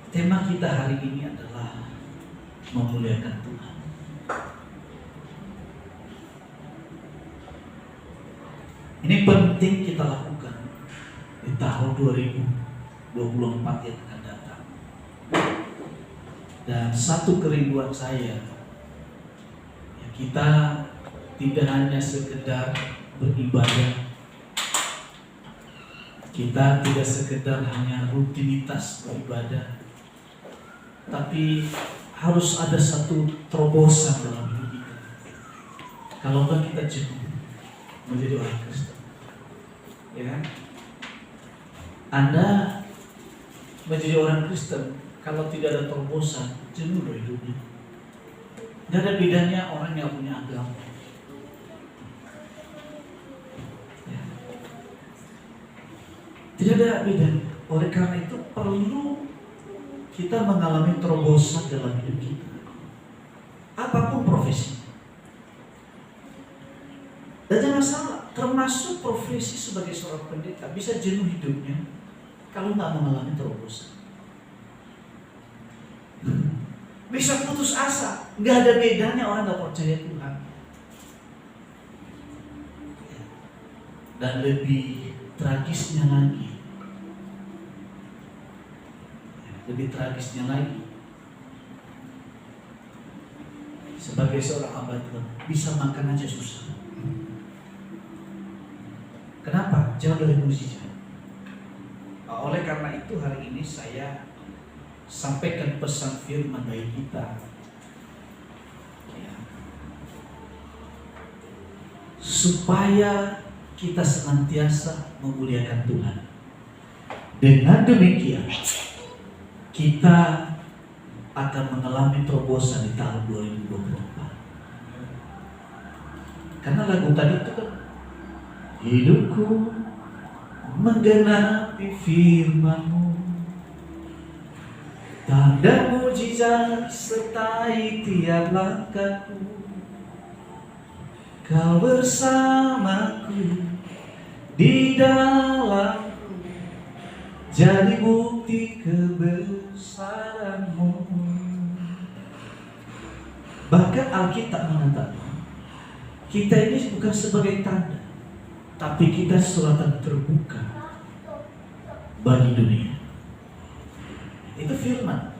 Tema kita hari ini adalah memuliakan Tuhan. Ini penting kita lakukan di tahun 2024 yang akan datang. Dan satu kerinduan saya, ya, kita tidak hanya sekedar beribadah, kita tidak sekedar hanya rutinitas beribadah, tapi harus ada satu terobosan dalam hidup kita. Kalau enggak kita jenuh menjadi orang Kristen, ya kan? Anda menjadi orang Kristen kalau tidak ada terobosan, jenuh loh hidupnya. Tidak ada bedanya orang yang punya agama. Ya. Tidak ada bedanya. Oleh karena itu perlu kita mengalami terobosan dalam hidup kita, apapun profesi. Dan jangan salah, termasuk profesi sebagai seorang pendeta bisa jenuh hidupnya kalau nggak mengalami terobosan. Bisa putus asa, nggak ada bedanya orang nggak percaya Tuhan. Dan lebih tragisnya lagi, sebagai seorang hamba Tuhan bisa makan aja susah. Kenapa? Jauh dari mujizat. Oleh karena itu hari ini saya sampaikan pesan firman bagi kita, ya, supaya kita senantiasa memuliakan Tuhan. Dengan demikian kita akan mengalami terobosan di tahun 2024. Karena lagu tadi itu kan, hidupku menggenapi firman-Mu, tanda mujizat sertai tiap langkahku, Kau bersamaku di dalamku, jadi bukti kebesaran-Mu. Bahkan Alkitab mengatakan kita ini bukan sebagai tanda, tapi kita suratan terbuka bagi dunia. Itu firman.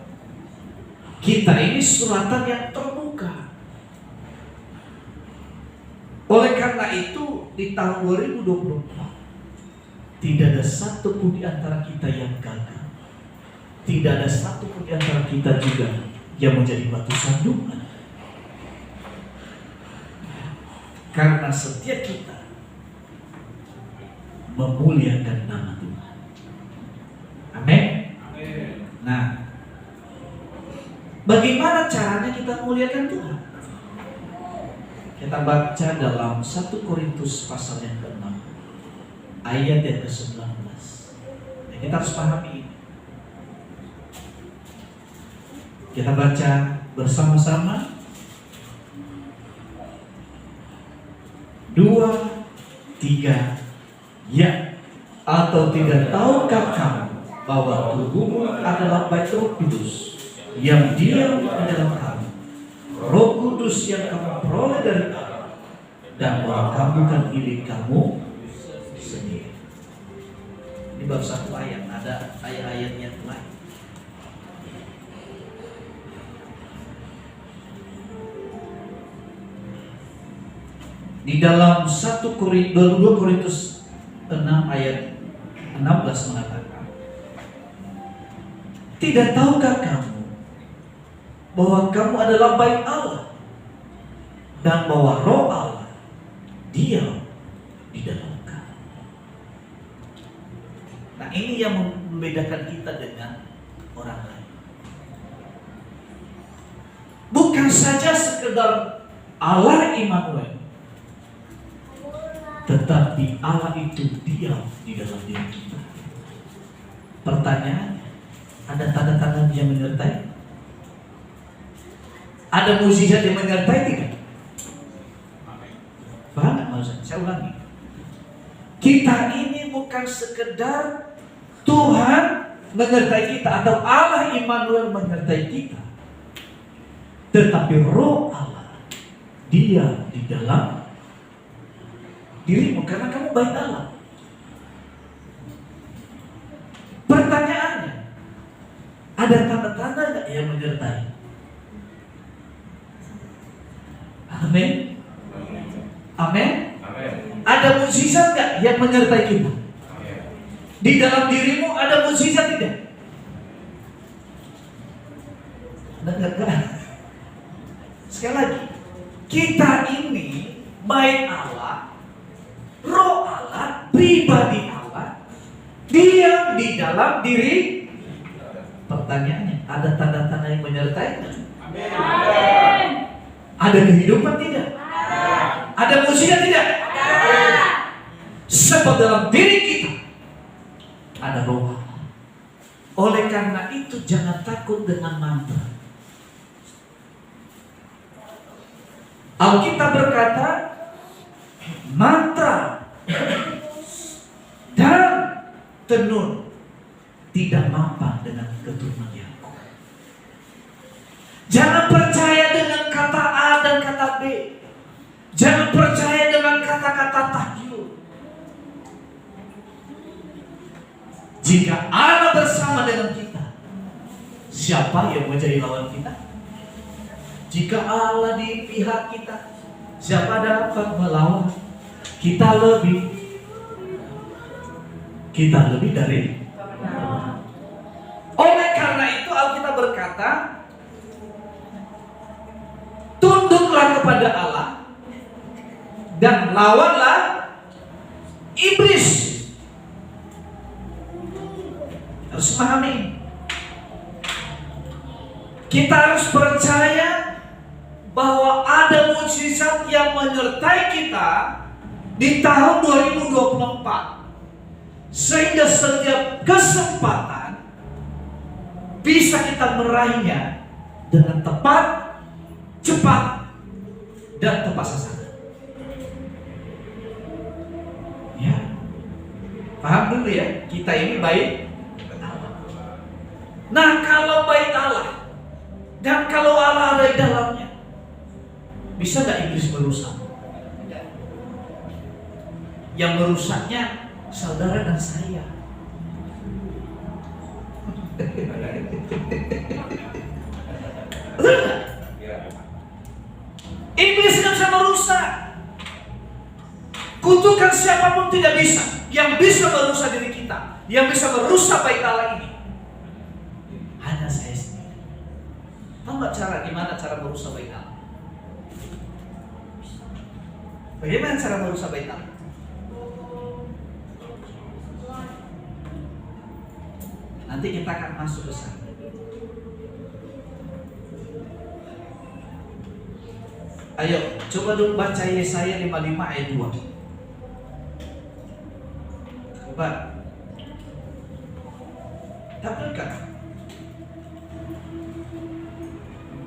Kita ini suratan yang terbuka. Oleh karena itu di tahun 2024 tidak ada satupun di antara kita yang gagal. Tidak ada satupun di antara kita juga yang menjadi batu sandungan. Karena setiap kita memuliakan nama Tuhan. Amin. Nah, bagaimana caranya kita memuliakan Tuhan? Kita baca dalam 1 Korintus pasal yang ke-6 ayat yang ke-19. Kita harus pahami ini. Kita baca bersama-sama. 2, 3, ya. Atau tidak tahukah kamu bahwa tubuhmu adalah bait Roh Kudus yang diam di dalam kamu, Roh Kudus yang kamu peroleh dari Allah, dan bahwa kamu bukan milik kamu sendiri. Ini baru satu ayat, ada ayat-ayat yang lain. Di dalam 2 Korintus 6 ayat 16 mengatakan, tidak tahukah kamu bahwa kamu adalah bait Allah dan bahwa Roh Allah diam di dalam kamu. Nah, ini yang membedakan kita dengan orang lain. Bukan saja sekedar Allah Immanuel, tetapi Allah itu diam di dalam diri kita. Pertanyaannya, ada tanda-tanda yang menyertai? Ada mujizat yang menyertai tidak? Paham nggak maksudnya? Saya ulangi. Kita ini bukan sekedar Tuhan menyertai kita atau Allah Immanuel menyertai kita, tetapi Roh Allah Dia di dalam dirimu karena kamu bait Allah. Pertanyaannya, ada tanda-tanda nggak yang menyertai? Amin. Amin. Ada mukjizat nggak yang menyertai kita? Di dalam dirimu ada mukjizat tidak? Enggak. Sekali lagi, kita ini bait Allah, Roh Allah, pribadi Allah, diam di dalam diri. Pertanyaannya, ada tanda-tanda yang menyertai? Amin. Ada kehidupan tidak? Ada mukjizat tidak? Sebab dalam diri kita ada Roh Allah. Oleh karena itu jangan takut dengan mantra. Alkitab berkata, mantra dan tenun tidak mampan dengan keturunan Yakub. Jangan percaya dengan kata A dan kata B. Jangan percaya dengan kata-kata tahyul. Jika Allah bersama dengan kita, siapa yang menjadi lawan kita? Jika Allah di pihak kita, siapa dapat melawan? Kita lebih dari. Oleh karena itu Alkitab berkata, tunduklah kepada Allah dan lawanlah iblis. Harus pahami. Kita harus percaya bahwa ada mukjizat yang menyertai kita di tahun 2024, sehingga setiap kesempatan bisa kita meraihnya dengan tepat, cepat, dan tepat sasaran. Ya, paham dulu ya, kita ini bait Allah. Nah, kalau bait Allah dan kalau Allah ada di dalamnya, bisa gak iblis merusak? Yang merusaknya saudara dan saya. Iblis gak bisa merusak. Kutukan siapapun tidak bisa. Yang bisa merusak diri kita, yang bisa merusak bait Allah ini, hanya saya sendiri. Tahu gak gimana cara merusak bait Allah? Bagaimana cara merusak bait Allah? Nanti kita akan masuk ke sana. Ayo, coba dulu baca Yesaya 55 ayat 2. Coba. Tampilkan.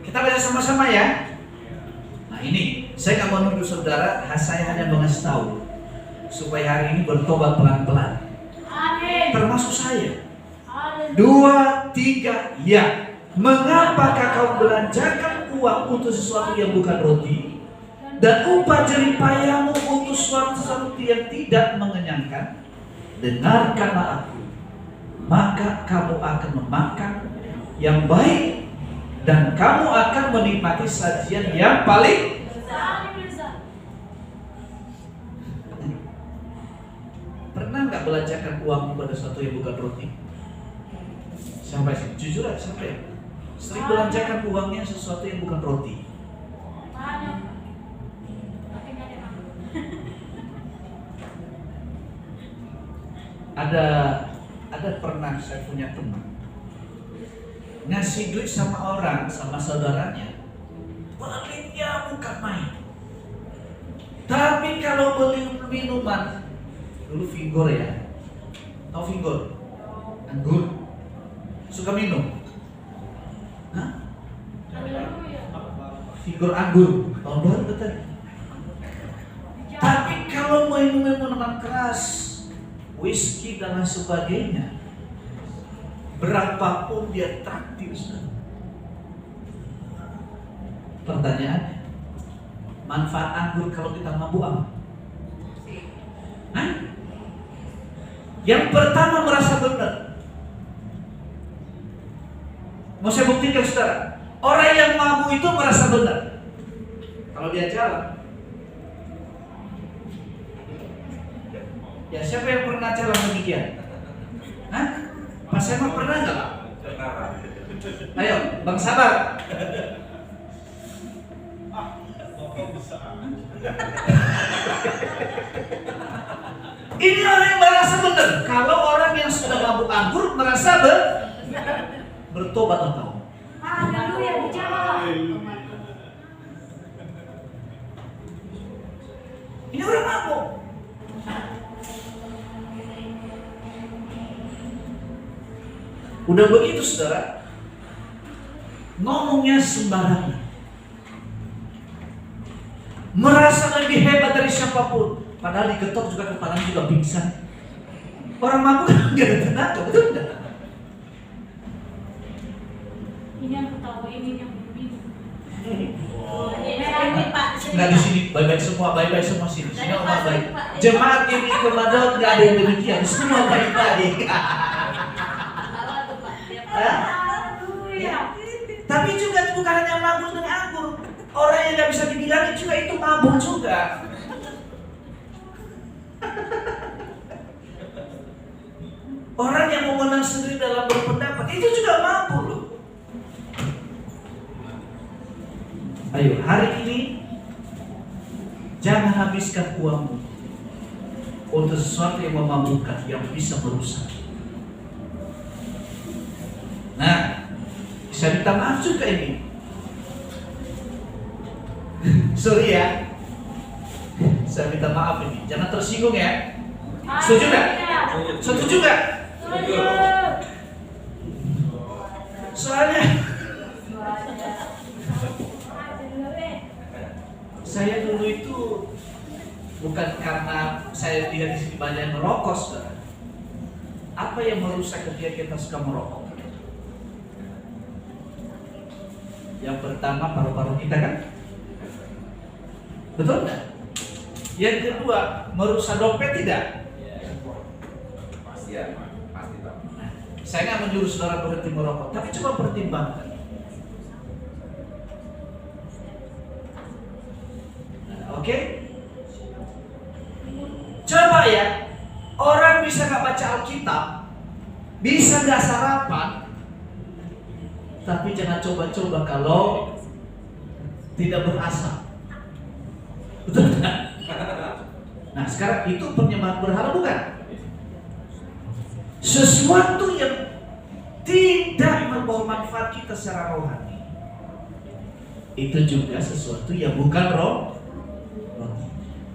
Kita baca sama-sama ya. Nah ini, saya nggak mau nuduh saudara, saya hanya mengasih tahu supaya hari ini bertobat pelan-pelan. Amin. Termasuk saya. 2, 3, ya. Mengapakah kau belanjakan uang untuk sesuatu yang bukan roti, dan upah jerih payahmu untuk sesuatu yang tidak mengenyangkan? Dengarkanlah aku, maka kamu akan memakan yang baik, dan kamu akan menikmati sajian yang paling. Pernah nggak belanjakan uang pada sesuatu yang bukan roti? Sampai jujur aja, sampai sering belanjakan uangnya sesuatu yang bukan roti. Ada pernah saya punya teman ngasih duit sama orang, sama saudaranya, pelitnya bukan main. Tapi kalau beli minuman, dulu Vigor ya, tahu Vigor? Anggur, suka minum? Hah? Vigor anggur, tahun baru betul. Tapi kalau mau minum minuman keras, whisky dan lain sebagainya, berapapun dia traktir, saudara. Pertanyaannya, manfaat anggur kalau kita mabuk apa? Hah? Yang pertama merasa benar. Mau saya buktikan, saudara. Orang yang mabuk itu merasa benar kalau dia jalan. Ya, siapa yang pernah jalan demikian? Hah? Pak Sema pernah nggak, Pak? Ayo, Bang Sabar. Ini orang yang merasa benar. Kalau orang yang sudah mabuk anggur merasa bertobat engkau. Haleluya, dijawab. Ini orang mabuk. Udah begitu, saudara, ngomongnya sembarangan, merasa lebih hebat dari siapapun, padahal diketok juga kepalanya juga pingsan. Orang mabuk kan gak ada tenaga, betul enggak? Ini yang ketawa, ini yang minum. Nggak di sini, baik-baik semua sini. Semua orang baik. Jemaat ini kemadot nggak ada yang demikian, semua baik-baik. Tapi juga bukan hanya mabuk dengan anggur. Orang yang nggak bisa dibilangin juga itu mabuk juga. Orang yang mau menang sendiri dalam berpendapat itu juga mabuk loh. Ayo, hari ini jangan habiskan uangmu untuk sesuatu yang memabukkan, yang bisa merusak. Nah, saya minta maaf juga ini. Sorry ya, saya minta maaf ini. Jangan tersinggung ya. Setuju nggak? Setuju nggak? Soalnya saya dulu itu bukan karena saya lihat di sini banyak yang merokok, saudara. Apa yang merusak ketika kita suka merokok? Yang pertama paru-paru kita kan? Betul nggak? Yang kedua merusak dompet tidak? Pasti ya, pasti Pak. Saya nggak menyuruh saudara berhenti merokok, tapi coba pertimbangkan. Oke? Coba ya, orang bisa nggak baca Alkitab, bisa nggak sarapan, tapi jangan coba-coba kalau tidak berasap. Betul nggak? Nah, sekarang itu penyembahan berhala bukan? Sesuatu yang tidak membawa manfaat kita secara rohani, itu juga sesuatu yang bukan roh.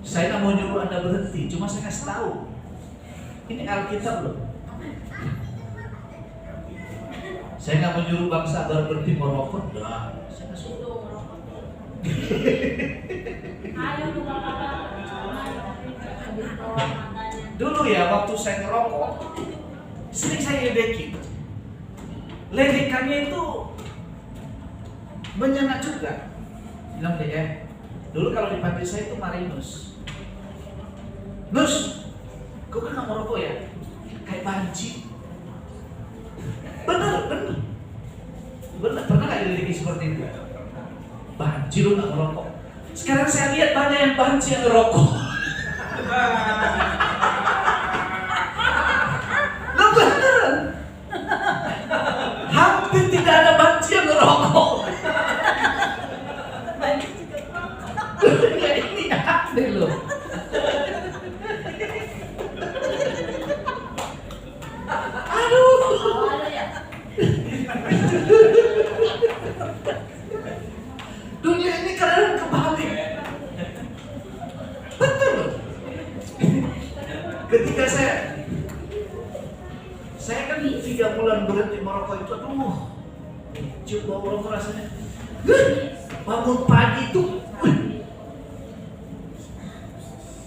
Saya nggak mau nyuruh Anda berhenti, cuma saya kasih tahu. Ini Alkitab loh. Saya nggak mau nyuruh Bang Sabar berhenti merokok. Dah, saya nggak suruh. Ayo lu bapak-bapak. Dulu ya, waktu saya ngerokok, sering saya ledekin. Ledekannya itu menyengat juga. Bilang deh, dulu kalau dipanggil saya itu Marinus. Nus, kau kan nggak merokok ya? Kayak banci. Bener. Pernah nggak diledeki seperti itu? Banci lu nggak merokok. Sekarang saya lihat banyak yang banci yang ngerokok. Lah beneran. Hampir tidak ada banci yang ngerokok. Ini aneh loh. Dunia ini kadang kebalik. Betul. Ketika saya kan 3 bulan berhenti merokok itu, aduh, cium bau rokok rasanya. Bangun pagi itu,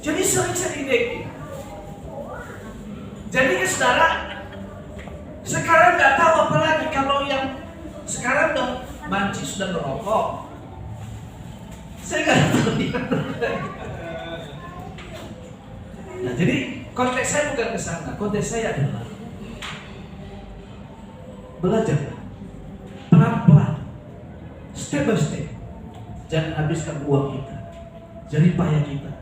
jadi sering saya dideki. Jadi saudara, sekarang nggak tahu sedang merokok. Saya nggak tahu dia. Nah, jadi konteks saya bukan ke sana. Konteks saya adalah belajar pelan-pelan, step by step. Jangan habiskan uang kita, jerih payah kita.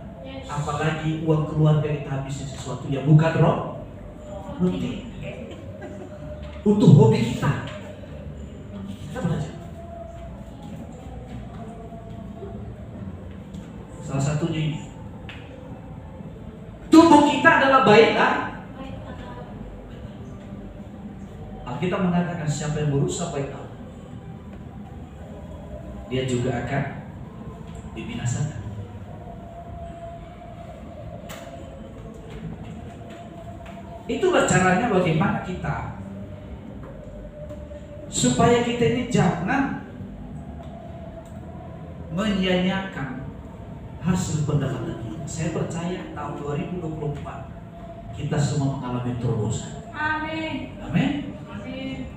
Apalagi uang keluarga kita habisin sesuatu yang bukan roh, nanti untuk hobi kita. Kita belajar. Salah satunya ini. Tubuh kita adalah bait Alkitab mengatakan siapa yang merusak bait Allah, dia juga akan dibinasakan. Itulah caranya bagaimana kita supaya kita ini jangan menyia-nyiakan hasil pendapatan kita. Saya percaya tahun 2024 kita semua mengalami terobosan. Amin. Amin. Amin.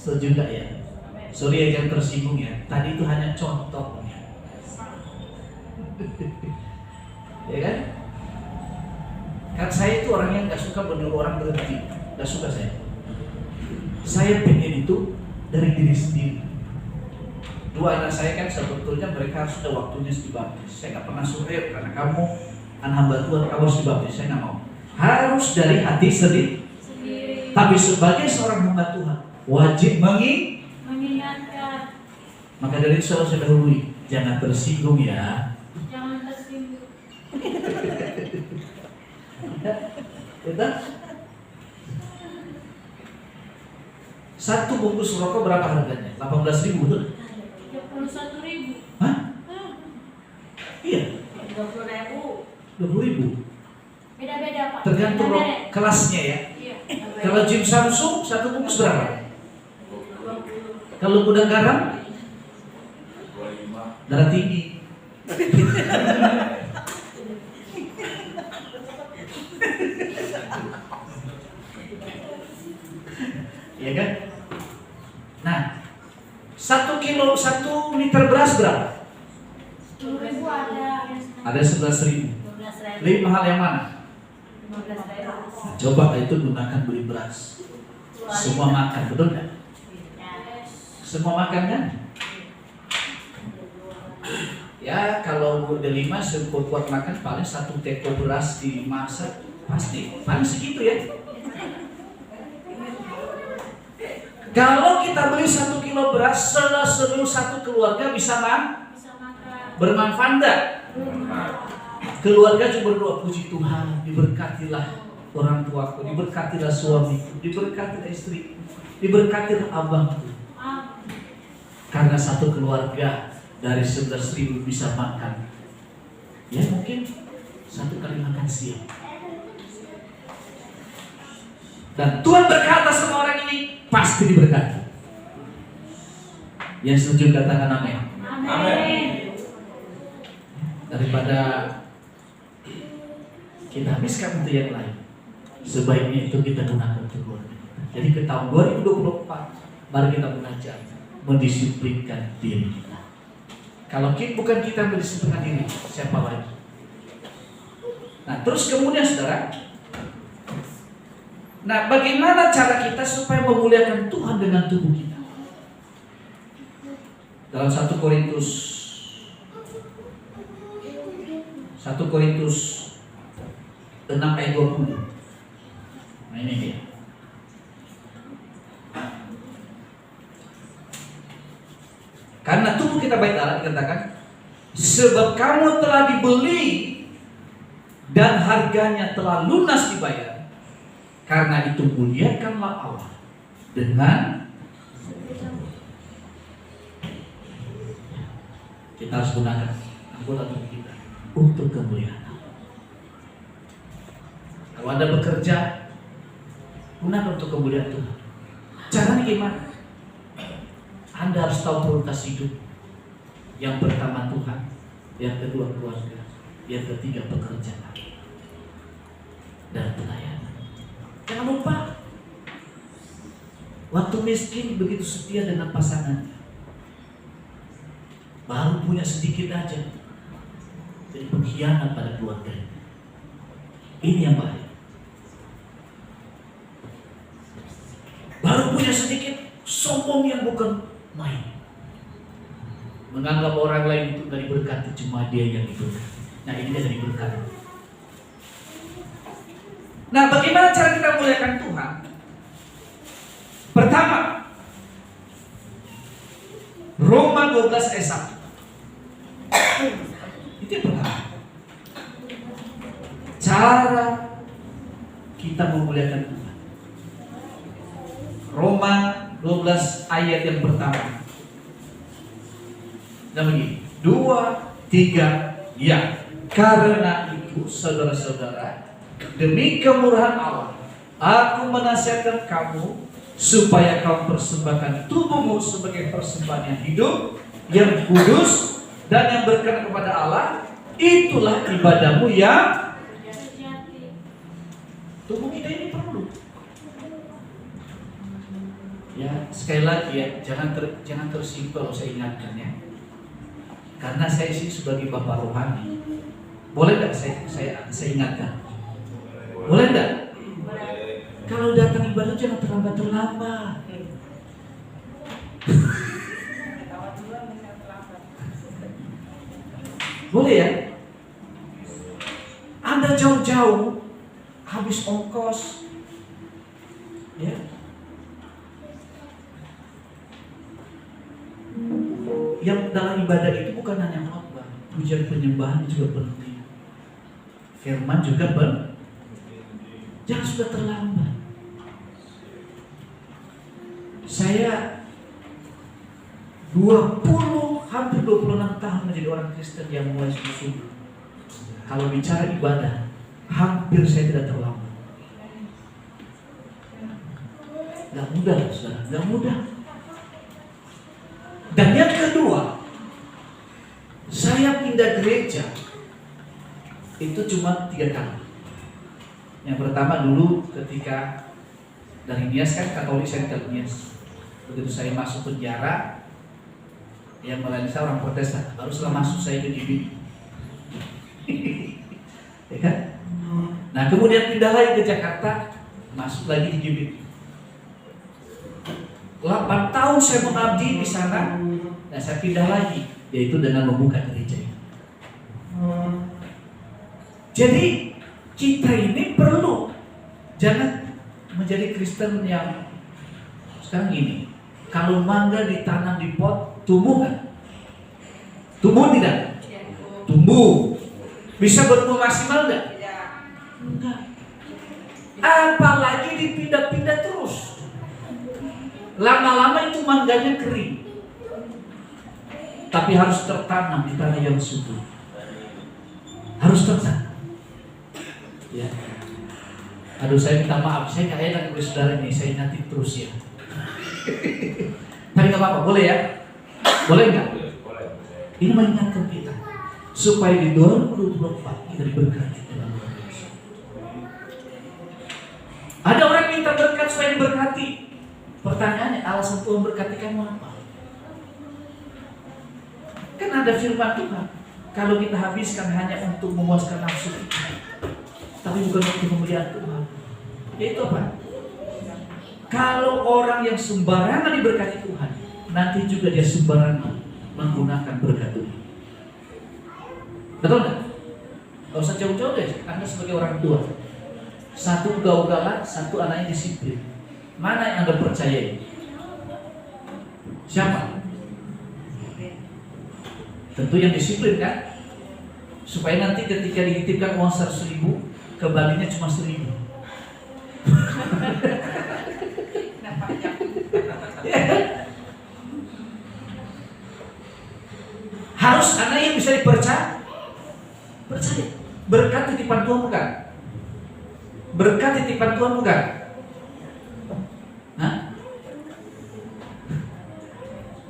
Setuju nggak ya? Sorry ya, jangan tersinggung ya. Tadi itu hanya contohnya. Ya kan? Kan saya itu orang yang nggak suka menyuruh orang berhenti. Nggak suka saya. Saya pengen itu dari diri sendiri. Dua anak saya kan sebetulnya mereka sudah waktunya dibaptis. Saya nggak pernah suruh karena kamu anak hamba Tuhan kamu harus dibaptis. Saya nggak mau. Harus dari hati sendiri. Tapi sebagai seorang hamba Tuhan wajib mengingatkan. Maka dari itu saya dahului, jangan tersinggung ya. Jangan tersinggung. Kita satu bungkus rokok berapa harganya? 18.000 betul? 31.000. Hah? Iya. 20.000. 20.000. Beda-beda Pak. Tergantung Beda-beda. kelasnya ya. Iya. Kalau Jim Samsung satu bungkus berapa? Kalau gudang garam? 25. Darah tinggi. Iya kan? Nah, 1 liter beras berapa? 10.000 ada. Ada 11.000. 12.000. Lebih mahal yang mana? 15.000. Nah, coba itu gunakan beli beras. Semua makan, betul nggak? Semua makan kan? Ya kalau udah 5 sekuat makan paling 1 teko beras dimasak pasti paling segitu ya. Kalau kita beli 1 kilo beras, seluruh satu keluarga bisa Bisa makan. bermanfaat enggak? Keluarga cuma berdoa, puji Tuhan, diberkatilah orang tuaku, diberkatilah suamiku, diberkatilah istriku, diberkatilah abangku. Karena satu keluarga dari 11.000 bisa makan. Ya mungkin 1 kali makan siang. Dan Tuhan berkata sama orang ini pasti diberkati. Yang setuju katakan amin. Amin. Daripada kita habiskan untuk yang lain, sebaiknya itu kita gunakan untuk keluarga. Jadi ke tahun 2024 mari kita belajar mendisiplinkan diri kita. Kalau bukan kita mendisiplinkan diri, siapa lagi? Nah terus kemudian saudara, nah bagaimana cara kita supaya memuliakan Tuhan dengan tubuh kita? Dalam 1 Korintus 6 ayat 20. Nah ini dia. Karena tubuh kita bait Allah dikatakan, sebab kamu telah dibeli dan harganya telah lunas dibayar. Karena itu muliakanlah Allah dengan kita harus gunakan anggota tubuh kita untuk kemuliaan Allah. Kalau Anda bekerja, gunakan untuk kemuliaan Tuhan. Caranya gimana? Anda harus tahu prioritas hidup. Yang pertama Tuhan, yang kedua keluarga, yang ketiga pekerjaan dan pelayanan. Jangan lupa, waktu miskin begitu setia dengan pasangannya. baru punya sedikit aja, jadi pengkhianat pada keluarga. Ini yang bahaya. Baru punya sedikit, sombong yang bukan main. Menganggap orang lain itu gak diberkati, cuma dia yang diberkati. Nah, ini dia dari berkat. Nah, bagaimana cara kita muliakan Tuhan? Pertama, Roma 12 ayat 1. Itu yang pertama. Cara kita memuliakan Tuhan. Roma 12 ayat yang pertama. Dan begini, 2, 3, ya. Karena itu, saudara-saudara, demi kemurahan Allah, aku menasihatkan kamu supaya kamu persembahkan tubuhmu sebagai persembahan yang hidup, yang kudus, dan yang berkenan kepada Allah. Itulah ibadahmu yang tubuh kita ini perlu. Ya, sekali lagi ya, jangan tersinggung, saya ingatkan ya. Karena saya sih sebagai bapak rohani, boleh nggak saya ingatkan? Boleh nggak? Kalau datang ibadah jangan terlambat. Boleh ya? Anda jauh-jauh habis ongkos, ya. Yang dalam ibadah itu bukan hanya khotbah, pujian penyembahan juga penting. Firman juga penting. Jangan sudah terlambat. Saya hampir 26 tahun menjadi orang Kristen yang mulai sungguh-sungguh. Kalau bicara ibadah, hampir saya tidak terlambat. Gak mudah, saudara, gak mudah. Dan yang kedua, saya pindah gereja itu cuma 3 kali. Yang pertama dulu ketika dari Nias, kan Katolik, saya ke Nias. Begitu saya masuk penjara, yang melayani saya orang Protestan. Baru setelah masuk saya ke GBI. Ya kan? Nah, kemudian pindah lagi ke Jakarta, masuk lagi di GBI. 8 tahun saya mengabdi di sana, dan saya pindah lagi, yaitu dengan membuka gereja. Jadi kita ini perlu, jangan menjadi Kristen yang sekarang gini. Kalau mangga ditanam di pot, tumbuh kan? Tumbuh tidak? Tumbuh. Bisa bertumbuh maksimal enggak? Enggak. Apalagi dipindah-pindah terus. Lama-lama itu mangganya kering. Tapi harus tertanam di tanah yang subur. Harus tertanam. Ya. Aduh, saya minta maaf, saya nggak enak dengan saudara ini, saya ingatin terus ya. Tapi nggak apa-apa, boleh ya? Boleh nggak? Ini mengingatkan kita supaya di 2024 kita diberkati dalam luar biasa. Ada orang minta berkat supaya diberkati. Pertanyaannya, alasan Tuhan berkati kamu apa? Kan ada firman Tuhan, kalau kita habiskan hanya untuk memuaskan nafsu kita, tapi bukan untuk memuliakan Tuhan. Yaitu apa? Kalau orang yang sembarangan diberkati Tuhan, nanti juga dia sembarangan menggunakan berkat Tuhan. Betul nggak? Gak usah jauh-jauh deh, Anda sebagai orang tua. Satu ugal-ugalan, satu anaknya disiplin. Mana yang Anda percayai? Siapa? Tentu yang disiplin kan? Supaya nanti ketika dititipkan uang 100.000, kembalinya cuma 1.000. Harus anak yang bisa dipercaya. Percaya. Berkat titipan Tuhan bukan? Berkat titipan Tuhan bukan? Hah?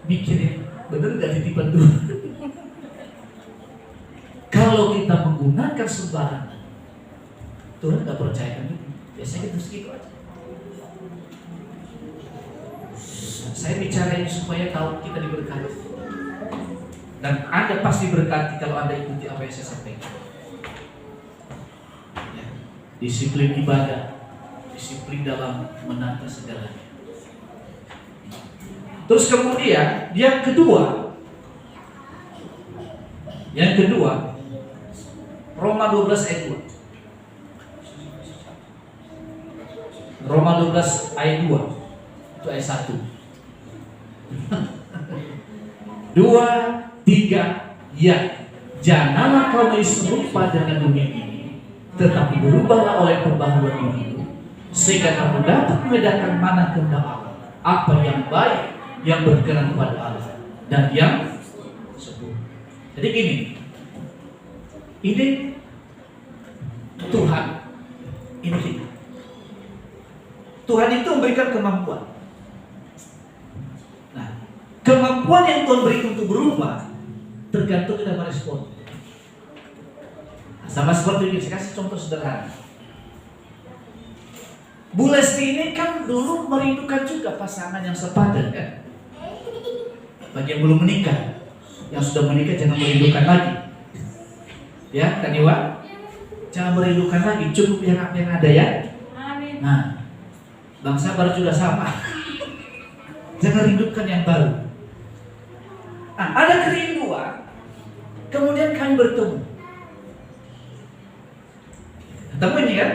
Mikirin, bener gak titipan Tuhan? Kalau kita menggunakan sembarangan, Tuhan gak percayakan itu. Biasanya kita segitu aja. Saya bicara ini supaya tahu kita diberkati. Dan Anda pasti berkati kalau Anda ikuti apa yang saya sampaikan. Ya. Disiplin ibadah, disiplin dalam menata segalanya. Terus kemudian yang kedua, Roma 12 ayat 2. Roma 12 ayat 2. Itu ayat 1. 2, 3, ya. Janganlah kamu serupa dengan dunia ini, tetapi berubahlah oleh pembaharuan dirimu, sehingga kamu dapat membedakan mana kehendak Allah, apa yang baik, yang berkenan kepada Allah, dan yang sempurna. Jadi gini, ini Tuhan, ini kita. Tuhan itu memberikan kemampuan. Nah, kemampuan yang Tuhan berikan untuk berubah tergantung kita merespon. Nah, sama seperti ini, saya kasih contoh sederhana. Bu Lesti ini kan dulu merindukan juga pasangan yang sepadan kan. Bagi yang belum menikah, yang sudah menikah jangan merindukan lagi. Ya, kan Iwan? Jangan merindukan lagi, cukup yang ada ya. Amin. Nah, Bang Sabar juga sama. Jangan rindukan yang baru. Nah, ada kerinduan, kemudian kami bertemu. Ketemu ini kan?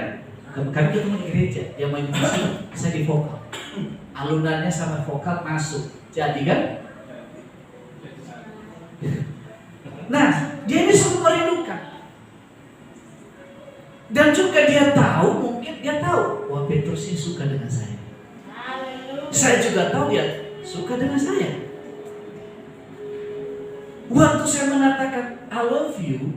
Kami ketemu di gereja, yang main musik, saya di vokal. Alunannya sama vokal masuk. Jadi kan? Nah, dia ini sungguh merindukan. Dan juga dia tahu, mungkin dia tahu, wah Petrus ini suka dengan saya. Saya juga tahu dia suka dengan saya. Waktu saya mengatakan I love you,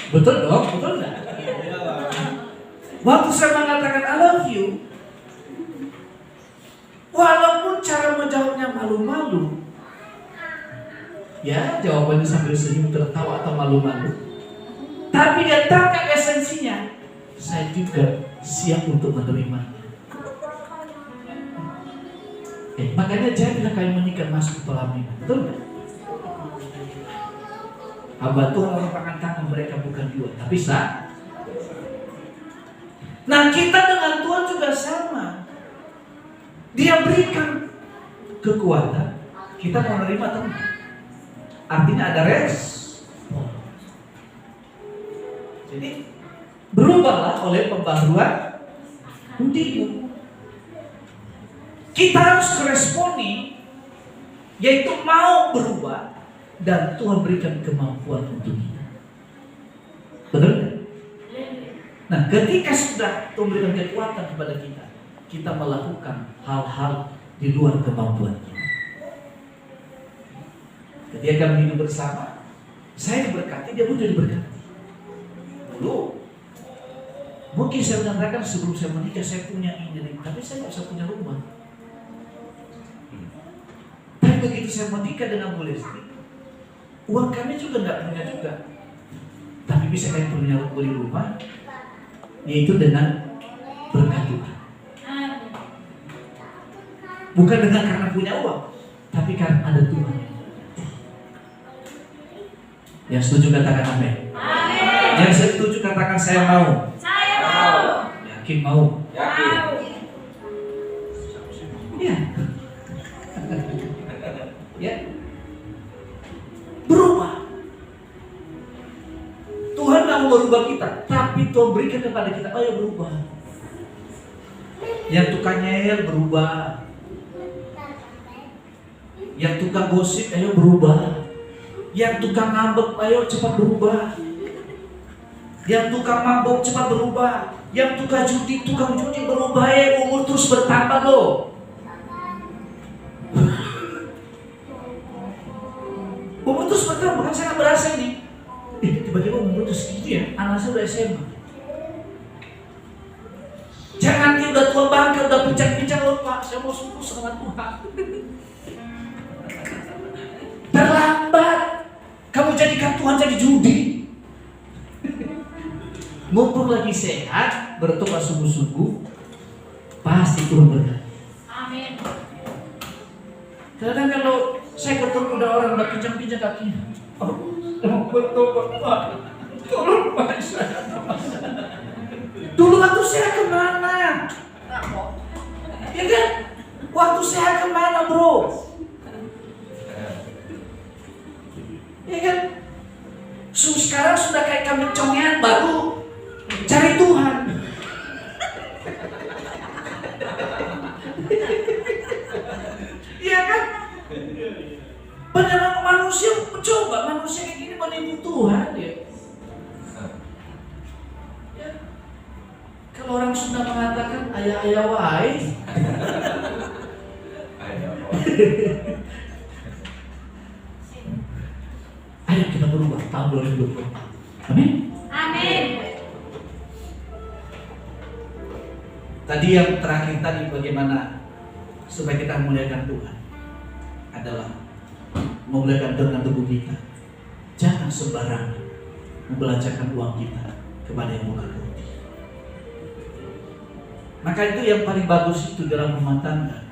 betul dong, betul nggak? Waktu saya mengatakan I love you, walaupun cara menjawabnya malu-malu, ya jawabannya sambil senyum tertawa atau malu-malu, tapi dia tangkap esensinya. Saya juga siap untuk menerimanya. Makanya jangan kalian menikah masuk ke pelaminan, betul nggak? Hamba Tuhan merupakan tangan mereka bukan dua, tapi sah. Nah, kita dengan Tuhan juga sama. Dia berikan kekuatan, kita mau menerima teman. Artinya ada respon. Jadi berubahlah oleh pembaharuan budimu. Kita harus meresponi, yaitu mau berubah, dan Tuhan berikan kemampuan untuk kita. Betul? Nah, ketika sudah Tuhan berikan kekuatan kepada kita, kita melakukan hal-hal di luar kemampuan kita. Ketika kami hidup bersama, saya diberkati, dia pun diberkati. Dulu, mungkin saya mengatakan sebelum saya menikah saya punya ini, tapi saya tidak bisa punya rumah. Tapi begitu saya menikah dengan Bu Lesti, uang kami juga nggak punya juga, tapi bisa kami punya beli rumah, yaitu dengan berkat Tuhan. Bukan dengan karena punya uang, tapi karena ada Tuhan. Yang setuju katakan amin. Amin. Yang setuju katakan saya mau. Saya mau. Yakin mau? Yakin. Ya. Ya. Berubah. Tuhan mau merubah kita, tapi Tuhan berikan kepada kita, ayo berubah. Yang tukang nyel berubah. Yang tukang gosip, ayo berubah. Yang tukang ngambek, ayo cepat berubah. Yang tukang mabuk cepat berubah. Yang tukang judi berubah, umur terus bertambah loh. Umur terus bertambah, kan saya nggak berasa ini. Tiba-tiba umur terus segitu ya, anak saya udah SMA. Jangan nanti udah tua bangka, udah pincang-pincang loh Pak, saya mau sungguh sama Tuhan. Terlambat. Kamu jadikan Tuhan jadi judi. Mumpung lagi sehat, bertobat sungguh-sungguh, pasti Tuhan berkati. Amin. Kadang kalau saya ketemu ada orang udah pinjam-pinjam kakinya, mau bertobat Pak, tolong Pak saya. Dulu waktu saya kemana? Ya kan? Waktu saya kemana bro? Ya kan? Sekarang sudah kayak kambing congean baru cari Tuhan. Iya kan? Beneran manusia mencoba, manusia kayak gini menipu Tuhan ya. Ya. Kalau orang Sunda mengatakan ayah-ayah wahai. Ayo kita berubah tahun 2020. Amin. Amin. Tadi yang terakhir tadi bagaimana supaya kita memuliakan Tuhan adalah memuliakan dengan tubuh kita. Jangan sembarangan membelanjakan uang kita kepada yang bukan roti. Maka itu yang paling bagus itu dalam rumah tangga.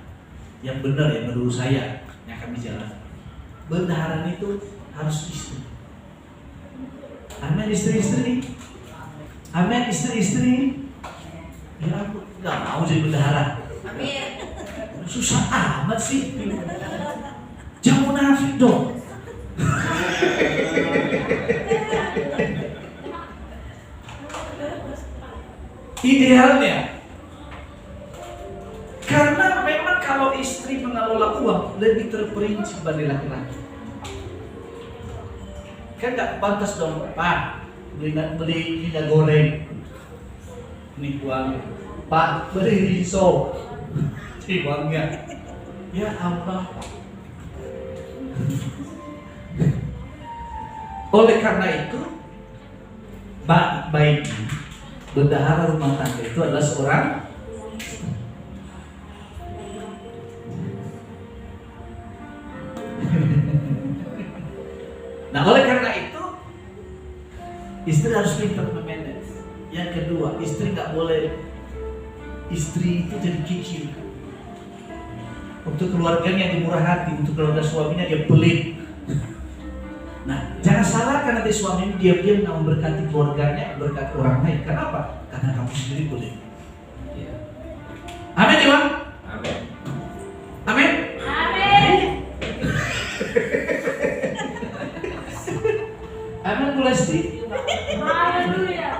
Yang benar ya menurut saya yang kami jalan. Bendaharaan itu harus istri. Amin istri-istri. Amin istri-istri. Ya aku nggak mau jadi bendahara. Amin. Susah amat sih. Jangan munafik dong. Idealnya, karena memang kalau istri mengelola uang lebih terperinci dibanding laki-laki. Kan nggak pantas dong, Pak beli minyak goreng, ini uang, Pak beli riso, ini uangnya. Ya Allah. Oleh karena itu, baiknya bendahara rumah tangga itu adalah seorang Nah, oleh karena itu istri harus pintar memanage. Yang kedua, istri nggak boleh istri itu jadi kikir. Untuk keluarganya dia murah hati, untuk keluarga suaminya dia pelit. Nah, jangan salahkan nanti suami diam-diam nggak memberkati keluarganya, berkati orang lain. Kenapa? Karena kamu sendiri pelit. Amin, Iwan. Amin. Amin. Amin. Amin mulai sedih. Haleluya.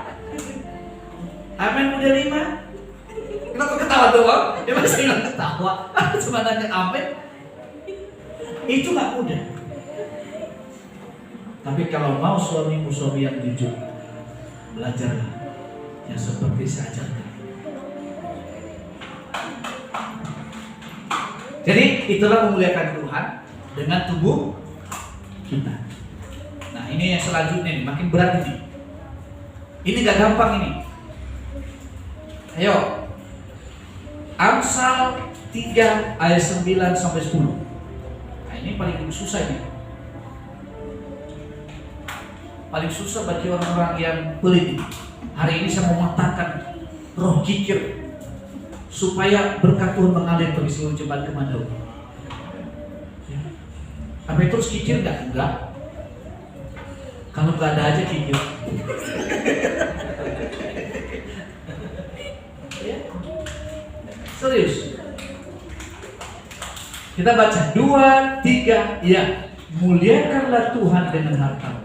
Amin udah 5. Kenapa ketawa doang? Ya masih nggak ketawa. Cuma nanya amin. Itu nggak mudah. Tapi kalau mau suamimu suami yang jujur, belajarlah yang seperti saya ajarkan. Jadi itulah memuliakan Tuhan dengan tubuh kita. Nah ini yang selanjutnya nih, makin berat ini. Ini gak gampang ini. Ayo, Amsal 3 ayat 9 sampai 10. Nah ini paling susah ini. Paling susah bagi orang-orang yang pelit. Hari ini saya mau mematahkan roh kikir supaya berkat Tuhan mengalir bagi seluruh jemaat Kemando. Ya. Apa itu terus kikir enggak? Enggak. Kalau nggak ada aja kikir. Ya. Serius. Kita baca 2, 3, ya. Muliakanlah Tuhan dengan hartamu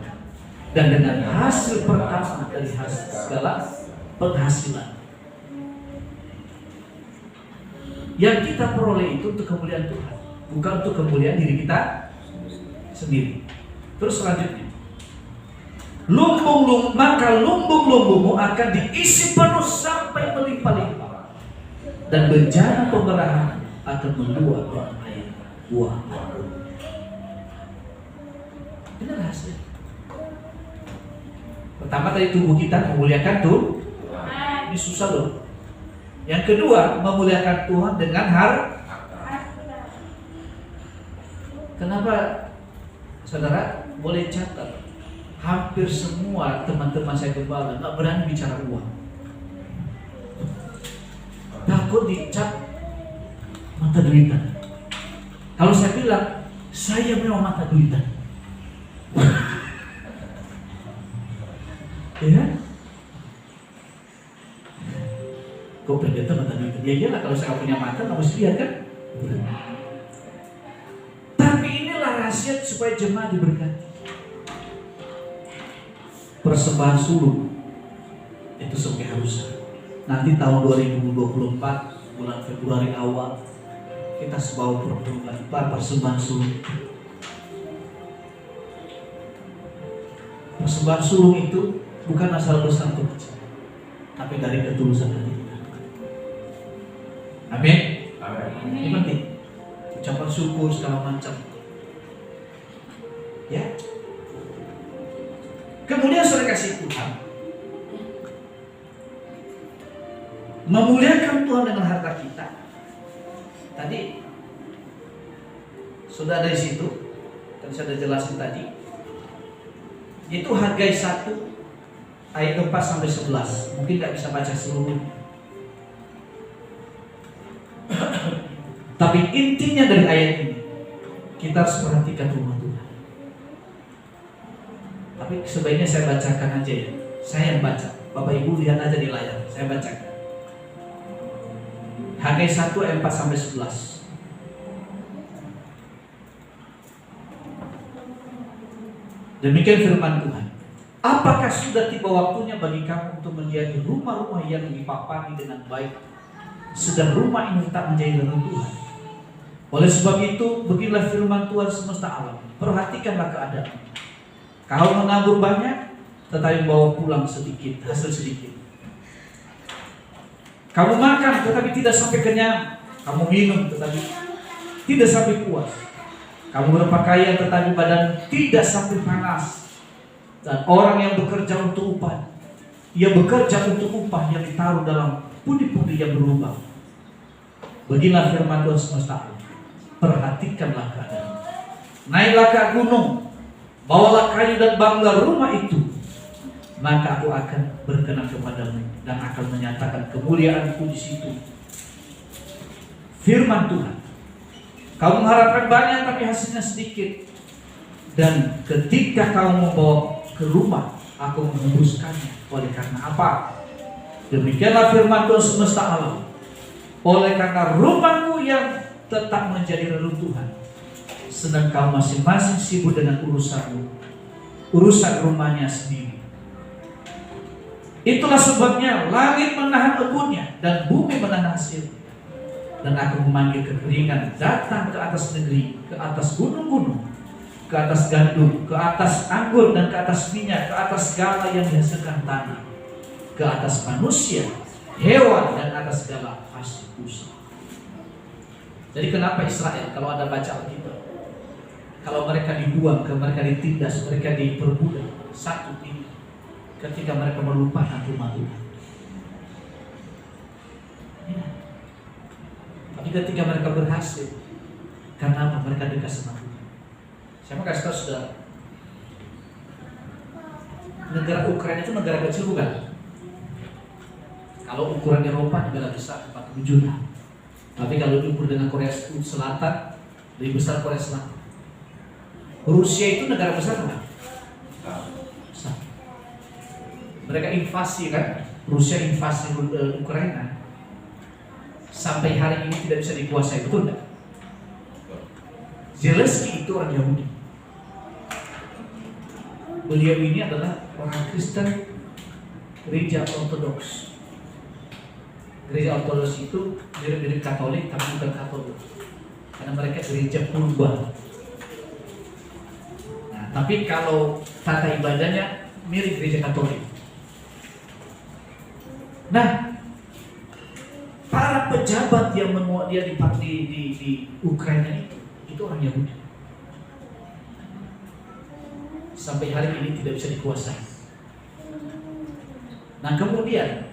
dan dengan hasil pertama dari hasil segala penghasilan. Yang kita peroleh itu untuk kemuliaan Tuhan, bukan untuk kemuliaan diri kita sendiri. Terus selanjutnya, maka lumbung-lumbungmu akan diisi penuh sampai melimpah-limpah, dan bencana pemerahan akan meluap dengan air buah. Ini rahasia. Pertama tadi tubuh kita memuliakan Tuhan. Ini susah loh. Yang kedua, memuliakan Tuhan dengan Kenapa? Saudara, boleh catat. Hampir semua teman-teman saya gembala nggak berani bicara uang. Takut dicap mata duitan. Kalau saya bilang, saya memang mata duitan. Ya? Kok pendeta mata duitan? Ya iyalah, kalau saya punya mata, nggak mesti lihat kan? Tapi inilah rahasia supaya jemaah diberkati. Persembahan suluk itu sebagai harusan. Nanti tahun 2024 bulan Februari awal kita sebawa persembahan suluk. Persembahan suluk itu bukan asal besar atau kecil, tapi dari ketulusan hati kita. Amin. Ini penting. Ucapan syukur segala macam. Ya. Kemudian saudara kasih Tuhan, memuliakan Tuhan dengan harta kita. Tadi sudah ada di situ, dan saya sudah jelasin tadi. Itu Hagai 1 ayat 4 sampai 11. Mungkin nggak bisa baca seluruhnya. Tapi intinya dari ayat ini, kita harus perhatikan rumah Tuhan. Tapi sebaiknya saya bacakan aja ya. Saya yang baca. Bapak Ibu lihat aja di layar. Saya bacakan. Hagai 1 ayat 4 sampai 11. Demikian firman Tuhan. Apakah sudah tiba waktunya bagi kamu untuk menjadi rumah-rumah yang dipapani dengan baik, sedang rumah ini tak menjadi reruntuhan? Oleh sebab itu, beginilah firman Tuhan semesta alam. Perhatikanlah keadaan. Kau menabur banyak, tetapi bawa pulang sedikit, hasil sedikit. Kamu makan, tetapi tidak sampai kenyang. Kamu minum, tetapi tidak sampai puas. Kamu berpakaian, tetapi badan tidak sampai panas. Dan orang yang bekerja untuk upah, ia bekerja untuk upah yang ditaruh dalam pundi-pundi yang berlubang. Beginilah firman Tuhan semesta alam. Perhatikanlah keadaan. Naiklah ke gunung, bawalah kayu dan bangunlah rumah itu, maka aku akan berkenan kepadamu dan akan menyatakan kemuliaanku di situ. Firman Tuhan. Kau mengharapkan banyak tapi hasilnya sedikit. Dan ketika kau membawa ke rumah, aku menghembuskannya. Oleh karena apa? Demikianlah firman Tuhan semesta alam. Oleh karena rumahmu yang tetap menjadi reruntuhan, sedang kau masing-masing sibuk dengan urusan rumahnya sendiri. Itulah sebabnya langit menahan embunnya dan bumi menahan hasilnya. Dan aku memanggil kekeringan datang ke atas negeri, ke atas gunung-gunung, ke atas gandum, ke atas anggur dan ke atas minyak, ke atas segala yang dihasilkan tanah, ke atas manusia, hewan dan atas segala hasil usaha. Jadi kenapa Israel kalau ada baca Alkitab, kalau mereka dibuang, mereka ditindas, mereka diperbudak, satu ini, ketika mereka melupakan rumah Tuhan. Ya. Tapi ketika mereka berhasil, karena apa? Mereka dekat sama Tuhan. Saya mau kasih tahu saudara, negara Ukraina itu negara kecil bukan? Kalau ukuran Eropa negara besar 40 juta. Tapi kalau diukur dengan Korea Selatan, lebih besar Korea Selatan. Rusia itu negara besar bukan? Besar. Mereka invasi kan? Rusia invasi Ukraina. Sampai hari ini tidak bisa dikuasai, betul enggak? Zelensky itu orang Yahudi. Beliau ini adalah orang Kristen gereja Ortodoks. Gereja Ortodoks itu mirip-mirip Katolik tapi bukan Katolik, karena mereka gereja purba. Nah, tapi kalau tata ibadahnya mirip gereja Katolik. Nah, para pejabat yang memuat dia di Ukraina itu orang Yahudi. Sampai hari ini tidak bisa dikuasai. Nah kemudian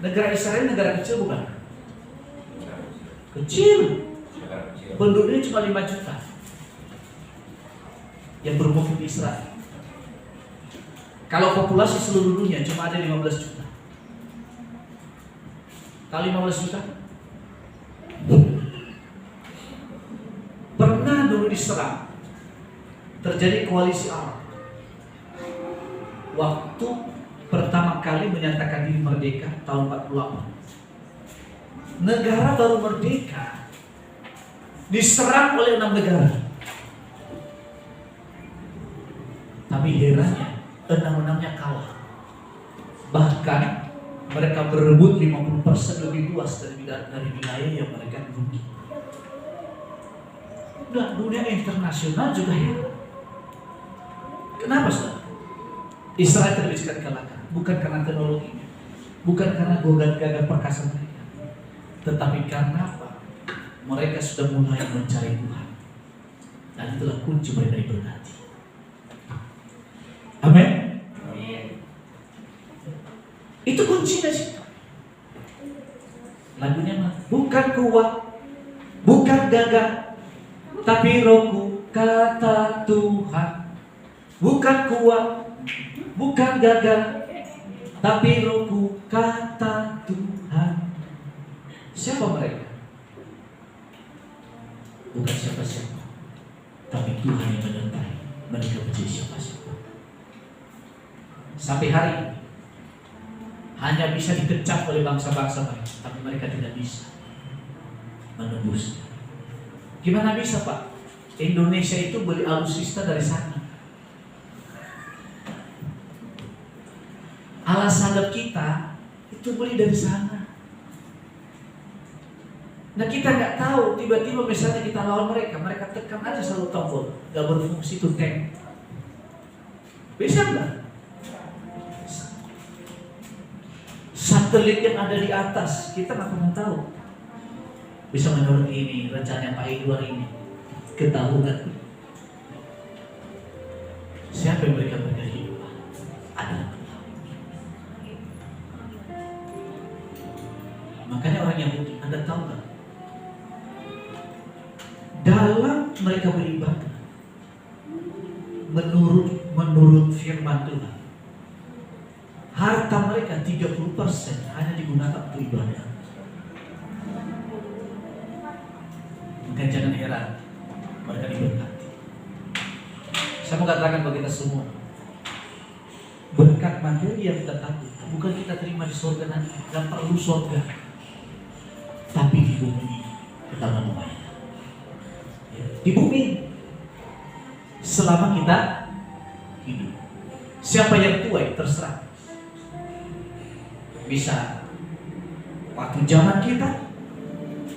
negara Israel negara kecil bukan? Kecil. Penduduknya cuma 5 juta yang bermukim di Israel. Kalau populasi seluruh dunia cuma ada 15 juta. Kali 15 juta diserang, terjadi koalisi Arab. Waktu pertama kali menyatakan diri merdeka tahun 48. Negara baru merdeka diserang oleh 6 negara. Tapi herannya 6-6-nya kalah. Bahkan mereka berebut 50% lebih luas dari wilayah yang mereka duduki. Dan dunia internasional juga heran. Kenapa saudara? Israel tidak bisa dikalahkan, bukan karena teknologinya, bukan karena gagah perkasa mereka, tetapi karena apa? Mereka sudah mulai mencari Tuhan, dan itulah kunci mereka diberkati. Amin. Itu kuncinya sih. Lagunya mah bukan kuat, bukan gagah, tapi rohku, kata Tuhan. Bukan kuat, bukan gagah, tapi rohku, kata Tuhan. Siapa mereka? Bukan siapa-siapa, tapi Tuhan yang menyertai mereka menjadi siapa-siapa. Sampai hari ini hanya bisa dikecam oleh bangsa-bangsa lain, tapi mereka tidak bisa menembusnya. Gimana bisa, Pak? Indonesia itu beli alutsista dari sana. Alat sadap kita itu beli dari sana. Nah kita nggak tahu, tiba-tiba misalnya kita lawan mereka, mereka tekan aja selalu tombol, nggak berfungsi itu tank. Bisa nggak? Satelit yang ada di atas kita nggak pernah tahu. Bisa menurut ini rencana Pak Edward ini ketahuan. Siapa yang berikan mereka hidup? Ada. Makanya orang Yahudi, Anda tahu nggak? Dalam mereka beribadah, menurut firman Tuhan, harta mereka 30% hanya digunakan untuk ibadah. Maka jangan heran mereka diberkati. Saya mau katakan bagi kita semua, berkat materi yang kita tahu bukan kita terima di surga nanti, tidak perlu surga, tapi di bumi kita menuai. Di bumi selama kita hidup. Siapa yang tuai terserah. Bisa waktu zaman kita,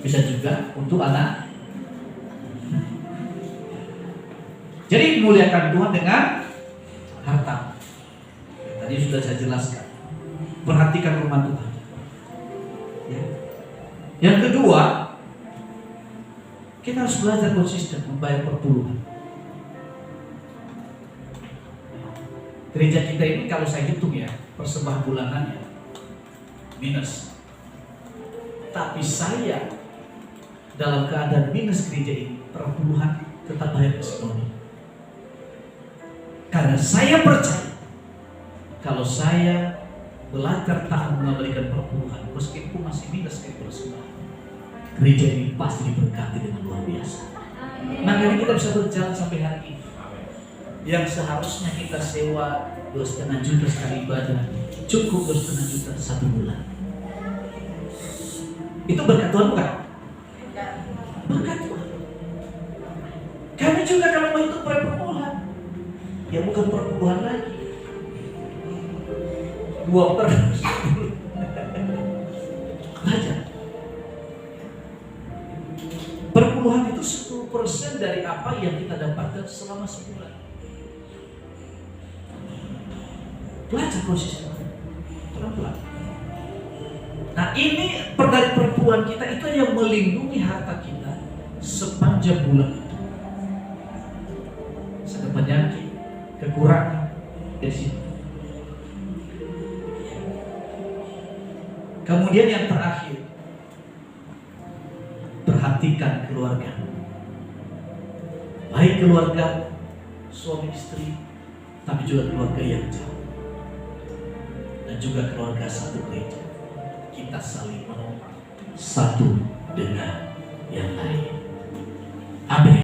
bisa juga untuk anak. Jadi muliakan Tuhan dengan harta. Tadi sudah saya jelaskan. Perhatikan rumah Tuhan. Ya. Yang kedua, kita harus belajar konsisten membayar perpuluhan. Gereja kita ini kalau saya hitung ya, persembahan bulanannya minus. Tapi saya dalam keadaan minus gereja ini, perpuluhan tetap bayar ke Sidoni. Karena saya percaya kalau saya belajar tahan mengabaikan perpuluhan, meskipun masih minus dari persembahan, gereja ini pasti diberkati dengan luar biasa. Makanya kita bisa berjalan sampai hari ini. Yang seharusnya kita sewa 2,5 juta sekali ibadah, cukup 2,5 juta 1 bulan. Itu berkat Tuhan bukan? Berkat Tuhan. Kami juga kalau mau itu perpuluhan, ya bukan perpuluhan lagi. 2/10. Belajar. Perpuluhan itu 10% dari apa yang kita dapatkan selama sebulan. Belajar konsisten. Pelan-pelan. Nah ini dari perpuluhan kita itu yang melindungi harta kita sepanjang bulan itu. Sakit penyakit, kekurangan dari situ. Kemudian yang terakhir, perhatikan keluarga. Baik keluarga suami istri, tapi juga keluarga yang jauh. Dan juga keluarga satu gereja. Kita saling menopang satu dengan yang lain. Amin.